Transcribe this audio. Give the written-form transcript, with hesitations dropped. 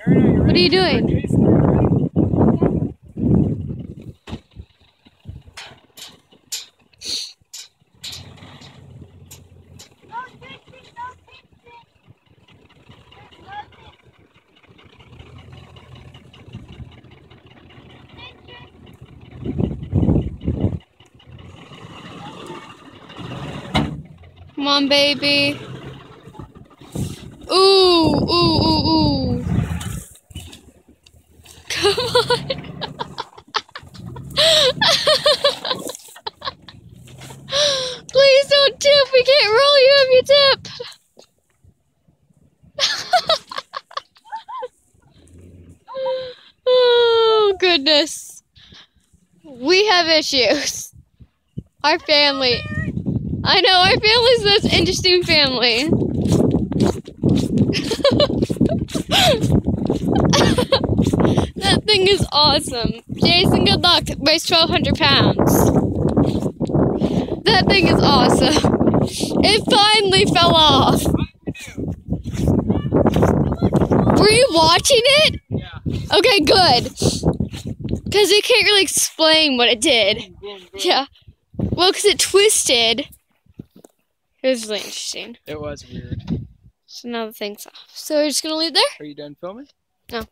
What are you doing? Come on, baby. Ooh, ooh, ooh, ooh. Come on. Please don't tip. We can't roll you if you tip. Oh, goodness. We have issues. Our family. I know, our family's the most interesting family. That thing is awesome. Jason, good luck. It weighs 1,200 pounds. That thing is awesome. It finally fell off. Were you watching it? Yeah. Okay, good. Because it can't really explain what it did. Yeah. Well, because it twisted. It was really interesting. It was weird. So now the thing's off. So we're just going to leave there? Are you done filming? No.